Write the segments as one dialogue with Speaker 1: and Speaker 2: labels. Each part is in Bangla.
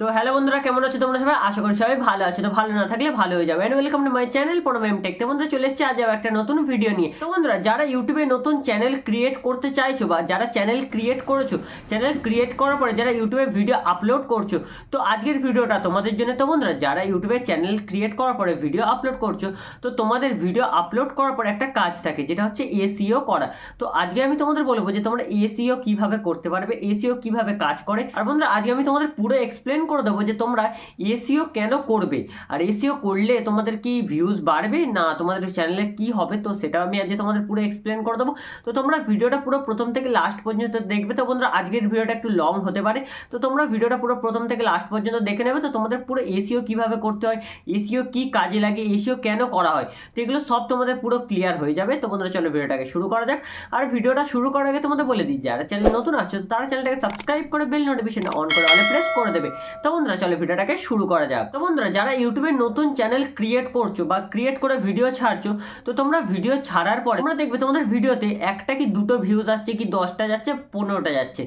Speaker 1: তো হ্যালো বন্ধুরা, কেমন আছো তোমরা সবাই? আশা করি সবাই ভালো আছো। তো ভালো না থাকলে ভালো হয়ে যাবে। And welcome to my channel Pranab M tech. তো বন্ধুরা চলে এসেছি আজ একটা নতুন ভিডিও নিয়ে। তো বন্ধুরা যারা ইউটিউবে নতুন চ্যানেল ক্রিয়েট করতে চাইছো বা যারা চ্যানেল ক্রিয়েট করেছো, চ্যানেল ক্রিয়েট করার পরে যারা ইউটিউবে ভিডিও আপলোড করছো, তো আজকের ভিডিওটা তোমাদের জন্য। তো বন্ধুরা যারা ইউটিউবে চ্যানেল ক্রিয়েট করার পরে ভিডিও আপলোড করছো, তো তোমাদের ভিডিও আপলোড করার পরে একটা কাজ থাকে যেটা হচ্ছে এসইও করা। তো আজকে আমি তোমাদের বলবো যে তোমরা এসইও কিভাবে করতে পারবে, এসইও কিভাবে কাজ করে। আর বন্ধুরা আজকে আমি তোমাদের পুরো এক্সপ্লেন করে দেবো যে তোমরা এসইও কেন করবে, আর এসইও করলে তোমাদের কি ভিউজ বাড়বে না তোমাদের চ্যানেলে কি হবে, তো সেটা আমি আজকে তোমাদের পুরো এক্সপ্লেন করে দেবো। তো তোমরা ভিডিওটা পুরো প্রথম থেকে লাস্ট পর্যন্ত দেখবে। তো বন্ধুরা আজকের ভিডিওটা একটু লং হতে পারে, তো তোমরা ভিডিওটা পুরো প্রথম থেকে লাস্ট পর্যন্ত দেখে নেবে। তো তোমাদের পুরো এসইও কিভাবে করতে হয়, এসইও কি কাজে লাগে, এসইও কেন করা হয়, তো এগুলো সব তোমাদের পুরো ক্লিয়ার হয়ে যাবে। তো বন্ধুরা চলো ভিডিওটাকে শুরু করা যাক। আর ভিডিওটা শুরু করার আগে তোমাদের বলে দিই, যারা চ্যানেল নতুন আসছে তো তারা চ্যানেলটাকে সাবস্ক্রাইব করে বেল নোটিফিকেশন অন করে অলে প্রেস করে দেবে। তো বন্ধুরা চলো ভিডিওটাকে শুরু করা যাক। তো বন্ধুরা যারা ইউটিউবে নতুন চ্যানেল ক্রিয়েট করছো বা ক্রিয়েট করে ভিডিও ছাড়ছো, তো তোমরা ভিডিও ছাড়ার পরে তোমরা দেখবে তোমাদের ভিডিওতে একটা কি দুটো ভিউজ আসছে, কি 10টা যাচ্ছে, 15টা যাচ্ছে।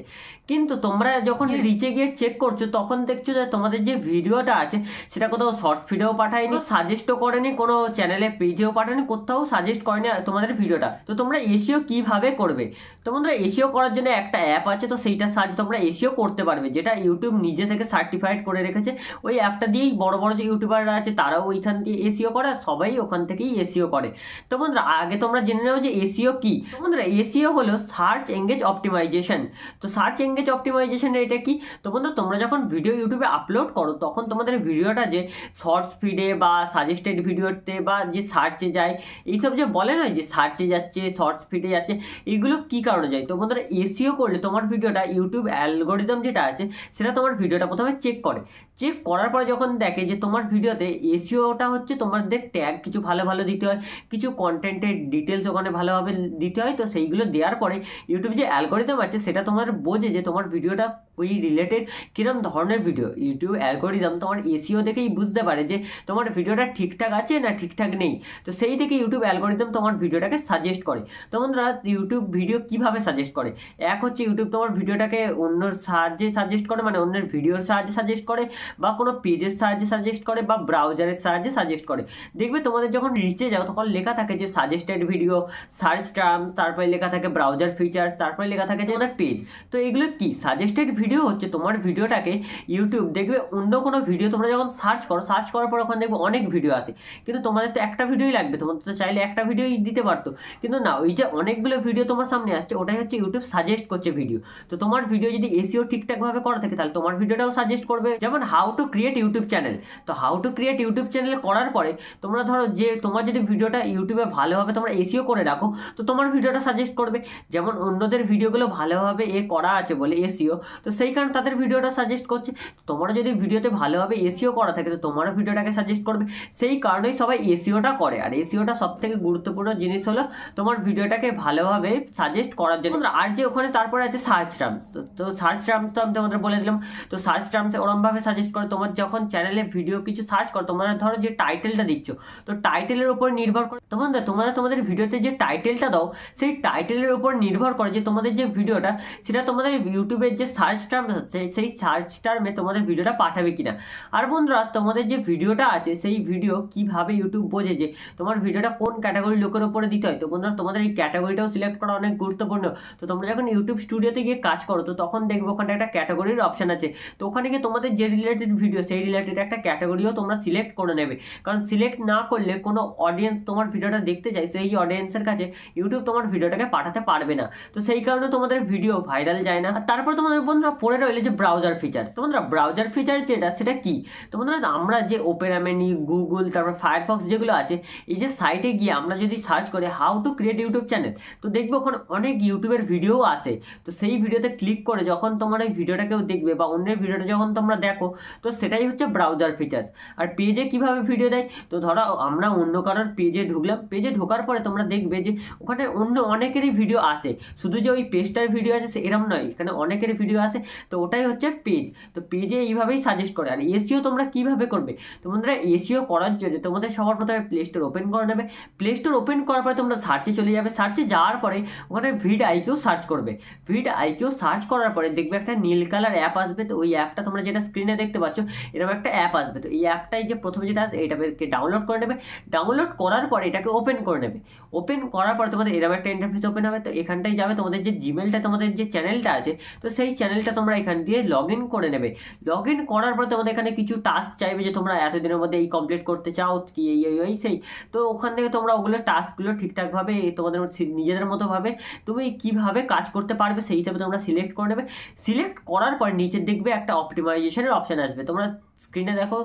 Speaker 1: কিন্তু তোমরা যখন রিচে গিয়ে চেক করছো তখন দেখছো যে তোমাদের যে ভিডিওটা আছে সেটা কোথাও শর্ট ভিডিও পাঠায়নি, সাজেস্টও করেনি, কোনো চ্যানেলে পেজেও পাঠায়নি, কোথাও সাজেস্ট করেনি তোমাদের ভিডিওটা। তো তোমরা এসইও কিভাবে করবে? তো বন্ধুরা এসইও করার জন্য একটা অ্যাপ আছে, তো সেইটার সাহায্যে তোমরা এসইও করতে পারবে, যেটা ইউটিউব নিজে থেকে সার্টিফাইড করে রেখেছে। ওই অ্যাপটা দিয়েই বড় বড় যে ইউটিউবাররা আছে তারাও ওইখান দিয়ে এসইও করে, আর সবাই ওখান থেকেই এসইও করে। তো বন্ধুরা আগে তোমরা জেনে নাও যে এসইও কি। তো বন্ধুরা এসইও হলো সার্চ এঙ্গেজ অপটিমাইজেশন। তো সার্চ এঙ্গেজ অপটিমাইজেশন এটা কি? তো বন্ধুরা তোমরা যখন ভিডিও ইউটিউবে আপলোড করো তখন তোমাদের ভিডিওটা যে শর্টস ফিডে বা সাজেস্টেড ভিডিওতে বা যে সার্চে যায়, এইসব যে বলে নয় যে সার্চে যাচ্ছে, শর্টস ফিডে যাচ্ছে, এগুলো কি কারণে যায়? তো বন্ধুরা এসইও করলে তোমার ভিডিওটা ইউটিউব অ্যালগোরিদম যেটা আছে সেটা তোমার ভিডিওটা প্রথমে চেক করে। চেক করার পরে যখন দেখে যে তোমার ভিডিওতে এসইওটা হচ্ছে, তোমাদের ট্যাগ কিছু ভালো ভালো দিতে হয়, কিছু কন্টেন্টের ডিটেলস ওখানে ভালোভাবে দিতে হয়, তো সেইগুলো দেওয়ার পরে ইউটিউব যে অ্যালগোরিদম আছে সেটা তোমার বোঝে যে তোমার ভিডিওটা ওই রিলেটেড কিরম ধরনের ভিডিও। ইউটিউব অ্যালগোরিদম তোমার এসইও দেখেই বুঝতে পারে যে তোমার ভিডিওটা ঠিকঠাক আছে না ঠিকঠাক নেই। তো সেই থেকে ইউটিউব অ্যালগোরিদম তোমার ভিডিওটাকে সাজেস্ট করে। তো বন্ধুরা ইউটিউব ভিডিও কিভাবে সাজেস্ট করে? এক হচ্ছে ইউটিউব তোমার ভিডিওটাকে অন্যর সাহায্যে সাজেস্ট করে, মানে অন্যের ভিডিওর সাহায্যে সাজেস্ট করে, বা কোনো পেজের সাহায্যে সাজেস্ট করে, বা ব্রাউজারের সাহায্যে সাজেস্ট করে। দেখবে তোমাদের যখন রিচে যাও তখন লেখা থাকে যে সাজেস্টেড ভিডিও, সার্চ টার্মস, তারপরে লেখা থাকে ব্রাউজার ফিচার্স, তারপরে লেখা থাকে যে আমাদের পেজ। তো এগুলো কি? সাজেস্টেড ভিডিও হচ্ছে তোমার ভিডিওটাকে ইউটিউব দেখবে অন্য কোনো ভিডিও তোমরা যখন সার্চ করো, সার্চ করার পর ওখানে দেখবে অনেক ভিডিও আসে, কিন্তু তোমাদের তো একটা ভিডিওই লাগবে, তোমাদের তো চাইলে একটা ভিডিওই দিতে পারতো, কিন্তু না, ওই যে অনেকগুলো ভিডিও তোমার সামনে আসছে ওটাই হচ্ছে ইউটিউব সাজেস্ট করছে ভিডিও। তো তোমার ভিডিও যদি এসইও ঠিকঠাকভাবে করা থাকে তাহলে তোমার ভিডিওটাও সাজেস্ট করবে। যেমন how to create YouTube channel. তো how to create YouTube channel করার পরে তোমরা ধরো যে তোমার যদি ভিডিওটা ইউটিউবে ভালোভাবে তোমরা এসইও করে রাখো, তো তোমার ভিডিওটা সাজেস্ট করবে। যেমন অন্যদের ভিডিওগুলো ভালোভাবে করা আছে বলে এসইও, তো সেই কারণে তাদের ভিডিওটা সাজেস্ট করছে। তোমরা যদি ভিডিওতে ভালোভাবে এসইও করা থাকে তো তোমারও ভিডিওটাকে সাজেস্ট করবে। সেই কারণেই সবাই এসইওটা করে। আর এসইওটা সব থেকে গুরুত্বপূর্ণ জিনিস হলো তোমার ভিডিওটাকে ভালোভাবে সাজেস্ট করার জন্য। আর যে ওখানে তারপরে আছে সার্চ টার্মস। তো সার্চ টার্মস তো আমি তোমাদের বলে দিলাম। তো সার্চ টার্মসে ওরমভাবে সাজেস্ট করে, তোমার যখন চ্যানেলে ভিডিও কিছু সার্চ করো, তোমরা ধরো যে টাইটেলটা দিচ্ছ, তো টাইটেলের উপর নির্ভর করে তোমরা তোমাদের ভিডিওতে যে টাইটেলটা দাও সেই টাইটেলের উপর নির্ভর করে যে তোমাদের যে ভিডিওটা সেটা তোমাদের ইউটিউবের যে সার্চ টার্ম আছে সেই সার্চ টার্মে তোমাদের ভিডিওটা পাঠাবে কিনা। আর বন্ধুরা তোমাদের যে ভিডিওটা আছে সেই ভিডিও কিভাবে ইউটিউব বোঝে যে তোমার ভিডিওটা কোন ক্যাটাগরির লোকের উপরে দিতে হয়। তো বন্ধুরা তোমাদের এই ক্যাটাগরিটাও সিলেক্ট করা অনেক গুরুত্বপূর্ণ। তো তোমরা যখন ইউটিউব স্টুডিওতে গিয়ে কাজ করো তো তখন দেখবে ওখানে একটা ক্যাটাগরির অপশন আছে। তো ওখানে গিয়ে তোমাদের যে রিলেটেড ভিডিও সেই রিলেটেড একটা ক্যাটাগরিও তোমরা সিলেক্ট করে নেবে, কারণ সিলেক্ট না করলে কোনো অডিয়েন্স তোমার ভিডিওটা দেখতে চাই সেই অডিয়েন্সের কাছে ইউটিউব তোমার ভিডিওটাকে পাঠাতে পারবে না। তো সেই কারণে তোমাদের ভিডিও ভাইরাল যায় না। আর তারপর তোমাদের বন্ধুরা পড়ে রইলে যে ব্রাউজার ফিচার। তো বন্ধুরা ব্রাউজার ফিচার যেটা সেটা কি? তো বন্ধুরা আমরা যে ওপেরা মিনি, গুগল, তারপর ফায়ারফক্স যেগুলো আছে, এই যে সাইটে গিয়ে আমরা যদি সার্চ করি how to create YouTube channel, তো দেখবো ওখানে অনেক ইউটিউবের ভিডিও আসে। তো সেই ভিডিওতে ক্লিক করে যখন তোমার এই ভিডিওটা কেউ দেখবে বা অন্যের ভিডিওটা যখন তোমরা দেখো, তো সেটাই হচ্ছে ব্রাউজার ফিচার্স। আর পেজে কিভাবে ভিডিও দেয়? তো ধরো আমরা অন্য কারোর পেজে ঢুকলাম, পেজে ঢোকার পরে তোমরা দেখবে যে ওখানে অন্য অনেকেরই ভিডিও আসে, শুধু যে ওই পেজটার ভিডিও আছে এরকম নয়, এখানে অনেকেরই ভিডিও আসে। তো ওটাই হচ্ছে পেজ। তো পেজে এইভাবেই সাজেস্ট করে। আর এসইও তোমরা কিভাবে করবে, তো বন্ধুরা এসইও করার জন্য তোমাদের সবার প্রথমে প্লে স্টোর ওপেন করে নেবে। প্লে স্টোর ওপেন করার পরে তোমরা সার্চে চলে যাবে। সার্চে যাওয়ার পরে ওখানে ভিড আইকিউ সার্চ করবে। ভিড আইকিউ সার্চ করার পরে দেখবে একটা নীল কালার অ্যাপ আসবে। তো ওই অ্যাপটা তোমরা যেটা স্ক্রিনে দেখতে পাচ্ছ এরকম একটা অ্যাপ আসবে। তো এই অ্যাপটাই যে প্রথমে যেটা আছে এটাকে ডাউনলোড করে নেবে। ডাউনলোড করার পরে এটাকে ওপেন করে নেবে। ওপেন করার পরে তোমাদের এরকম একটা ইন্টারফেস ওপেন হবে। তো এখানটাই যাবে তোমাদের যে জিমেলটা, তোমাদের যে চ্যানেলটা আছে, তো সেই চ্যানেলটা তোমরা এখান দিয়ে লগ ইন করে নেবে। লগ ইন করার পর তোমাদের এখানে কিছু টাস্ক চাইবে যে তোমরা এতদিনের মধ্যে এই কমপ্লিট করতে চাও কি এই সেই। তো ওখান থেকে তোমরা ওগুলো টাস্কগুলো ঠিকঠাকভাবে তোমাদের নিজেদের মতোভাবে তুমি কিভাবে কাজ করতে পারবে সেই হিসাবে তোমরা সিলেক্ট করে নেবে। সিলেক্ট করার পর নিচে দেখবে একটা অপটিমাইজেশনের অপশান আসবে। তোমরা স্ক্রিনে দেখো,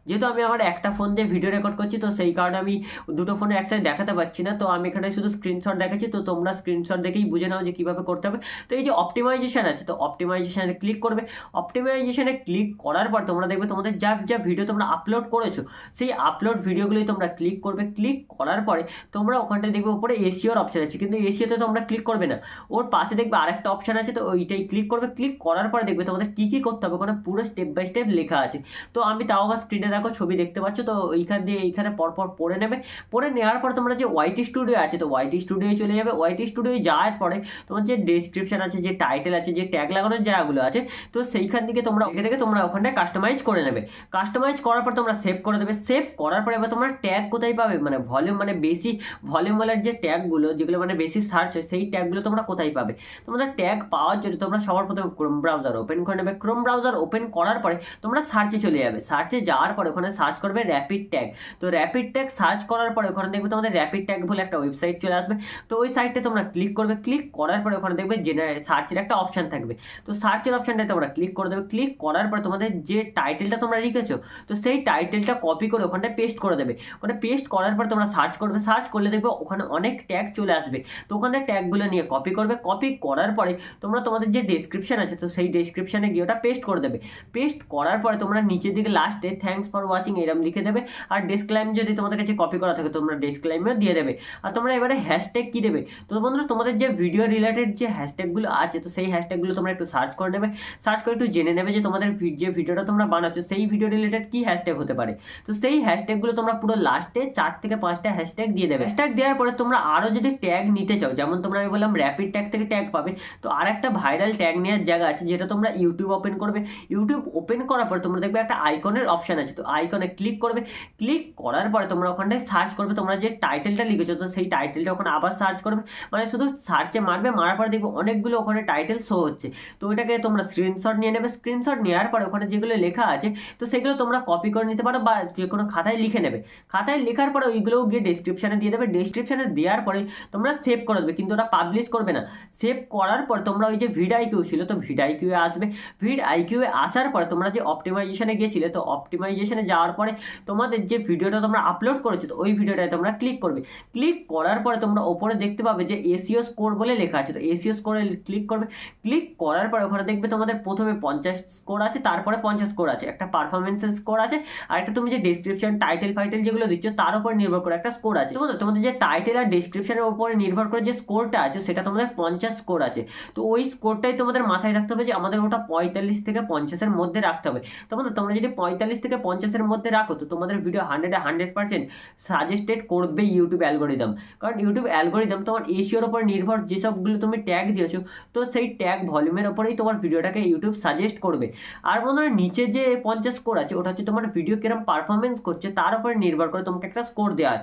Speaker 1: যেহেতু আমি আমার একটা ফোন দিয়ে ভিডিও রেকর্ড করছি তো সেই কারণে আমি দুটো ফোনে একসাথে দেখাতে পারছি না। তো আমি এখানে শুধু স্ক্রিনশট দেখাচ্ছি, তো তোমরা স্ক্রিনশট দেখেই বুঝে নাও যে কীভাবে করতে হবে। তো এই যে অপটিমাইজেশন আছে, তো অপটিমাইজেশানে ক্লিক করবে। অপটিমাইজেশানে ক্লিক করার পর তোমরা দেখবে তোমাদের যা যা ভিডিও তোমরা আপলোড করেছো সেই আপলোড ভিডিওগুলোই তোমরা ক্লিক করবে। ক্লিক করার পরে তোমরা ওখানটায় দেখবে উপরে এসইওর অপশান আছে, কিন্তু এসইওতে তোমরা ক্লিক করবে না, ওর পাশে দেখবে আরেকটা অপশান আছে, তো ওইটাই ক্লিক করবে। ক্লিক করার পরে দেখবে তোমাদের কী কী করতে হবে ওখানে পুরো স্টেপ বাই স্টেপ লেখা আছে। তো আমি তাও আবার স্ক্রিনে দেখো ছবি দেখতে পাচ্ছ, তো এইখান দিয়ে এইখানে পরপর পড়ে নেবে। পড়ে নেওয়ার পর তোমরা যে ওয়াইটি স্টুডিও আছে তো ওয়াইটি স্টুডিও চলে যাবে। ওয়াইটি স্টুডিও যাওয়ার পরে তোমার যে ডেসক্রিপশন আছে, যে টাইটেল আছে, যে ট্যাগ লাগানোর জায়গাগুলো আছে, তো সেইখান থেকে তোমরা এখান থেকে তোমরা ওখানটায় কাস্টমাইজ করে নেবে। কাস্টমাইজ করার পর তোমরা সেভ করে দেবে। সেভ করার পরে এবার তোমরা ট্যাগ কোথায় পাবে, মানে ভলিউম, মানে বেশি ভলিউমওয়ালার যে ট্যাগগুলো যেগুলো মানে বেশি সার্চ হয় সেই ট্যাগগুলো তোমরা কোথায় পাবে। তোমাদের ট্যাগ পাওয়ার জন্য তোমরা সবার প্রথমে ক্রোম ব্রাউজার ওপেন করে নেবে। ক্রোম ব্রাউজার ওপেন করার পরে তোমরা সার্চে চলে যাবে। সার্চে যাওয়ার পরে ওখানে সার্চ করবে র্যাপিড ট্যাগ। তো র্যাপিড ট্যাগ সার্চ করার পরে ওখানে দেখবে তোমাদের র্যাপিড ট্যাগ বলে একটা ওয়েবসাইট চলে আসবে। তো ওই সাইটে তোমরা ক্লিক করবে। ক্লিক করার পরে ওখানে দেখবে জেনারেল সার্চের একটা অপশান থাকবে। তো সার্চের অপশানটায় তোমরা ক্লিক করে দেবে। ক্লিক করার পরে তোমাদের যে টাইটেলটা তোমরা লিখেছো তো সেই টাইটেলটা কপি করে ওখানটায় পেস্ট করে দেবে। ওখানে পেস্ট করার পর তোমরা সার্চ করবে। সার্চ করলে দেখবে ওখানে অনেক ট্যাগ চলে আসবে। তো ওখানে ট্যাগগুলো নিয়ে কপি করবে। কপি করার পরে তোমরা তোমাদের যে ডেসক্রিপশন আছে তো সেই ডেসক্রিপশনে গিয়ে ওটা পেস্ট করে দেবে। পেস্ট করার পরে তোমরা নিচের দিকে লাস্টে থ্যাঙ্কস ফর ওয়াচিং এরম লিখে দেবে। আর ডেসক্লাইম যদি তোমাদের কাছে কপি করা থাকে তোমরা ডেসক্লাইমেও দিয়ে দেবে। আর তোমরা এবারে হ্যাশট্যাগ কী দেবে, তো বন্ধুরা তোমাদের যে ভিডিও রিলেটেড যে হ্যাশট্যাগুলো আছে তো সেই হ্যাশট্যাগুলো তোমরা একটু সার্চ করে নেবে। সার্চ করে একটু জেনে নেবে যে তোমাদের যে ভিডিওটা তোমরা বানাচ্ছো সেই ভিডিও রিলেটেড কী হ্যাশট্যাগ হতে পারে। তো সেই হ্যাশট্যাগুলো তোমরা পুরো লাস্টে 4 থেকে 5টা হ্যাশট্যাগ দিয়ে দেবে। হ্যাশট্যাগ দেওয়ার পরে তোমরা আরও যদি ট্যাগ নিতে চাও, যেমন তোমরা আমি বললাম র্যাপিড ট্যাগ থেকে ট্যাগ পাবে, তো আর একটা ভাইরাল ট্যাগ নেওয়ার জায়গা আছে যেটা তোমরা ইউটিউব ওপেন করবে। ইউটিউব ওপেন করার পর তোমরা দেখবে একটা আইকনের অপশান আছে, তো আইকনে ক্লিক করবে। ক্লিক করার পরে তোমরা ওখানটায় সার্চ করবে তোমরা যে টাইটেলটা লিখেছো তো সেই টাইটেলটা ওখানে আবার সার্চ করবে। মানে শুধু সার্চে মারবে, মারার পরে দেখবে অনেকগুলো ওখানে টাইটেল শো হচ্ছে। তো ওইটাকে তোমরা স্ক্রিনশট নিয়ে নেবে। স্ক্রিনশট নেওয়ার পরে ওখানে যেগুলো লেখা আছে তো সেগুলো তোমরা কপি করে নিতে পারো বা যে কোনো খাতায় লিখে নেবে। খাতায় লেখার পরে ওইগুলোও গিয়ে ডেসক্রিপশানে দিয়ে দেবে। ডেসক্রিপশানে দেওয়ার পরে তোমরা সেভ করে দেবে, কিন্তু ওটা পাবলিশ করবে না। সেভ করার পর তোমরা ওই যে ভিড আইকিউ ছিল তো ভিড আইকিউয়ে আসবে। ভিড আইকিউয়ে আসার পরে তোমরা যে অপটিমাইজেশনে গিয়েছিলে তো অপটিমাইজেশনে যাওয়ার পরে তোমাদের যে ভিডিওটা তোমরা আপলোড করেছো তো ওই ভিডিওটায় তোমরা ক্লিক করবে। ক্লিক করার পরে তোমরা ওপরে দেখতে পাবে যে এসইও স্কোর বলে লেখা আছে, তো এসইও স্কোরে ক্লিক করবে। ক্লিক করার পরে ওখানে দেখবে তোমাদের প্রথমে 50 স্কোর আছে, তারপরে 50 স্কোর আছে, একটা পারফরমেন্সের স্কোর আছে, আর একটা তুমি যে ডেসক্রিপশন টাইটেল ফাইটেল যেগুলো দিচ্ছ তার উপর নির্ভর করে একটা স্কোর আছে। তোমাদের যে টাইটেল আর ডেসক্রিপশনের উপরে নির্ভর করে যে স্কোরটা আছে সেটা তোমাদের 50 স্কোর আছে। তো ওই স্কোরটাই তোমাদের মাথায় রাখতে হবে যে আমাদের ওটা 45 থেকে 50-এর মধ্যে রাখতে হবে। তোমরা যদি 45 থেকে 50-এর মধ্যে রাখো তো তোমাদের ভিডিও 100% সাজেস্টেড করবে ইউটিউব অ্যালগোরিদম। কারণ ইউটিউব অ্যালগোরিদম তোমার এসইওর উপর নির্ভর যেসবগুলো তুমি ট্যাগ দিয়েছো তো সেই ট্যাগ ভলিউমের ওপরেই তোমার ভিডিওটাকে ইউটিউব সাজেস্ট করবে। আর বন্ধুরা নিচে যে 50 স্কোর আছে ওটা হচ্ছে তোমার ভিডিও কিরম পারফরমেন্স করছে তার উপরে নির্ভর করে তোমাকে একটা স্কোর দেওয়া হয়।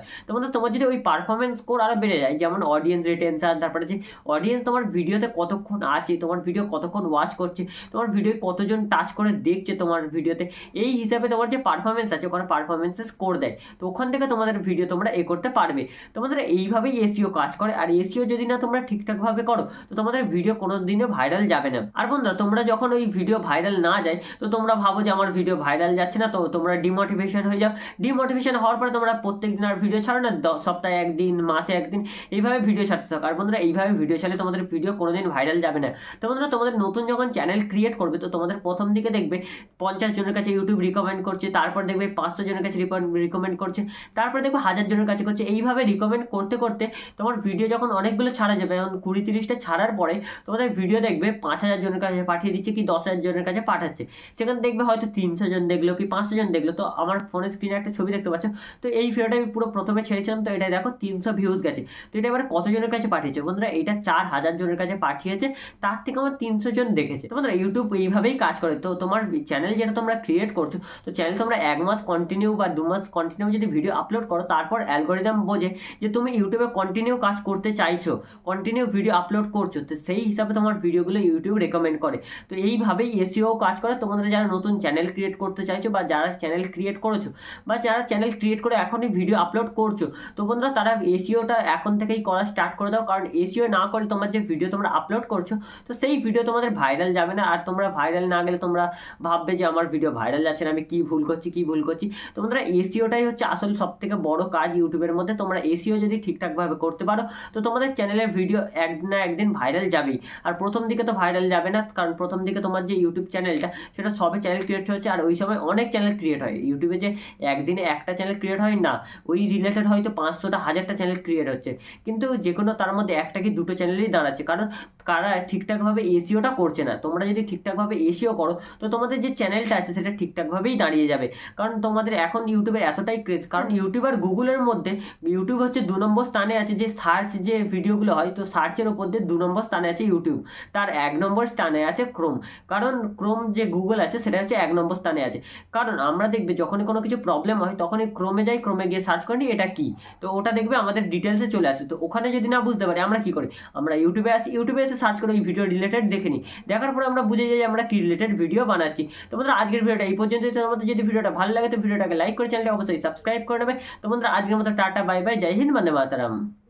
Speaker 1: তোমার যদি ওই পারফরমেন্স স্কোর আরও বেড়ে যায়, যেমন অডিয়েন্স রিটেনশন, তারপরে যে অডিয়েন্স তোমার ভিডিওতে কতক্ষণ আছে, তোমার ভিডিও কতক্ষণ ওয়াচ করছে, তোমার ভিডিও কতজন টাচ করে দেখছে তোমার ভিডিওতে, এই হিসাবে তোমার যে পারফরমেন্স আছে ওখানে পারফরমেন্সে স্কোর দেয়। তো ওখান থেকে তোমাদের ভিডিও তোমরা করতে পারবে। তোমাদের এইভাবেই এসইও কাজ করে। আর এসইও যদি না তোমরা ঠিকঠাকভাবে করো তো তোমাদের ভিডিও কোনো দিনও ভাইরাল যাবে না। আর বন্ধুরা তোমরা যখন ওই ভিডিও ভাইরাল না যায় তো তোমরা ভাবো যে আমার ভিডিও ভাইরাল যাচ্ছে না, তো তোমরা ডিমোটিভেশন হয়ে যাও। ডিমোটিভেশন হওয়ার পরে তোমরা প্রত্যেক দিন আর ভিডিও ছাড়ো না, সপ্তাহে একদিন, মাসে একদিন এইভাবে ভিডিও ছাড়তে থাকো। আর বন্ধুরা এইভাবে ভিডিও ছাড়লে তোমাদের ভিডিও কোনোদিন ভাইরাল যাবে না। তো বন্ধুরা তোমাদের নতুন যখন চ্যানেল ক্রিয়েট করবে তো তোমাদের প্রথম দিকে দেখবে 50 জনের কাছে ইউটিউব রিকমেন্ড করছে, তারপর দেখবে 500 জনের কাছে রিকমেন্ড করছে, তারপর দেখবে 1000 জনের কাছে করছে। এইভাবে রিকমেন্ড করতে করতে তোমার ভিডিও যখন অনেকগুলো ছাড়া যাবে, এখন 20-30টা ছাড়ার পরে তোমাদের ভিডিও দেখবে 5000 জনের জনের কাছে পাঠিয়ে দিচ্ছে কি 10,000 জনের কাছে পাঠাচ্ছে, সেখানে দেখবে হয়তো 300 জন দেখলো কি 500 জন দেখলো। তো আমার ফোনের স্ক্রিনে একটা ছবি দেখতে পাচ্ছ, তো এই ভিডিওটা আমি পুরো প্রথমে ছেড়েছিলাম, তো এটা দেখো 300 ভিউজ গেছে। তো এটা এবারে কতজনের কাছে পাঠিয়েছে বন্ধুরা, এটা 4,000 জনের কাছে পাঠিয়েছে, তার থেকে আমার 300 জন দেখেছে। তো বন্ধুরা ইউটিউব এইভাবেই কাজ করে। তো তোমার চ্যানেল যেটা তোমরা ক্রিয়েট করছো, তো চ্যানেল তোমরা 1 মাস কন্টিনিউ বা 2 মাস কন্টিনিউ যদি ভিডিও আপলোড করো, তারপর অ্যালগোরিদম বোঝে যে তুমি ইউটিউবে কন্টিনিউ কাজ করতে চাইছো, কন্টিনিউ ভিডিও আপলোড করছো, তো সেই হিসাবে তোমার ভিডিওগুলো ইউটিউব রেকমেন্ড করে। তো এইভাবেই এসইও কাজ করে। তোমাদের যারা নতুন চ্যানেল ক্রিয়েট করতে চাইছো বা যারা চ্যানেল ক্রিয়েট করেছো বা যারা চ্যানেল ক্রিয়েট করে এখনই ভিডিও আপলোড করছো, তো বন্ধুরা তারা এসইওটা এখন থেকেই করা স্টার্ট করে দাও। কারণ এসইও না করে তোমার যে ভিডিও তোমরা আপলোড করছো, তো সেই ভিডিও তোমাদের ভাইরাল যাবে না। আর তোমরা ভাইরাল না গেলে তোমরা ভাববে যে আমার ভিডিও ভাইরাল যাচ্ছে না, আমি কি ভুল করছি। তো বন্ধুরা এসইওটাই হচ্ছে আসল সব থেকে বড় কাজ ইউটিউবের মধ্যে। তোমরা এসইও যদি ঠিকঠাকভাবে করতে পারো, তো তোমাদের চ্যানেলের ভিডিও একদিন না একদিন ভাইরাল যাবেই। আর প্রথম দিকে তো ভাইরাল যাবে না, কারণ প্রথম দিকে তোমার যে ইউটিউব চ্যানেলটা, সেটা সবে চ্যানেল ক্রিয়েট হচ্ছে। আর ওই সময় অনেক চ্যানেল ক্রিয়েট হয় ইউটিউবে, যে একদিনে একটা চ্যানেল ক্রিয়েট হয় না, ওই রিলেটেড হয়তো 500টা 1000টা চ্যানেল ক্রিয়েট হচ্ছে, কিন্তু যে কোনো তার মধ্যে একটা কি দুটো চ্যানেলই দাঁড়াচ্ছে, কারণ কারা ঠিকঠাকভাবে এসইওটা করছে না। তোমরা যদি ঠিকঠাকভাবে এসইও করো, তো তোমাদের যে চ্যানেলটা আছে সেটা ঠিকঠাকভাবেই দাঁড়িয়ে যাবে। কারণ তোমাদের এখন ইউটিউবের এতটাই ক্রেজ, কারণ ইউটিউব আর গুগলের মধ্যে ইউটিউব হচ্ছে 2 নম্বর স্থানে আছে, যে সার্চ যে ভিডিওগুলো হয়, তো সার্চের ওপর দিয়ে 2 নম্বর স্থানে আছে ইউটিউব, তার 1 নম্বর স্থানে আছে ক্রোম। কারণ ক্রোম যে গুগল আছে সেটা হচ্ছে 1 নম্বর স্থানে আছে। কারণ আমরা দেখবে যখনই কোনো কিছু প্রবলেম হয়, তখনই ক্রোমে যাই, ক্রোমে গিয়ে সার্চ করি এটা কি, তো ওটা দেখবে আমাদের ডিটেলসে চলে আসে। তো ওখানে যদি না বুঝতে পারি, আমরা কি করি, আমরা ইউটিউবে আসি, ইউটিউবে এসে সার্চ করে ওই ভিডিও রিলেটেড দেখে নিই, দেখার পরে আমরা বুঝে যাই যে আমরা কি রিলেটেড ভিডিও বানাচ্ছি। তো বন্ধুরা আজকের ভিডিওটা এই পর্যন্তই। তোমাদের যদি ভিডিওটা ভালো লাগে, তো ভিডিওটাকে লাইক করে চ্যানেলটা অবশ্যই সাবস্ক্রাইব করে নেবে। তো বন্ধুরা আজকের মতো টাটা, বাই বাই, জয় হিন্দ, বন্দে মাতরম।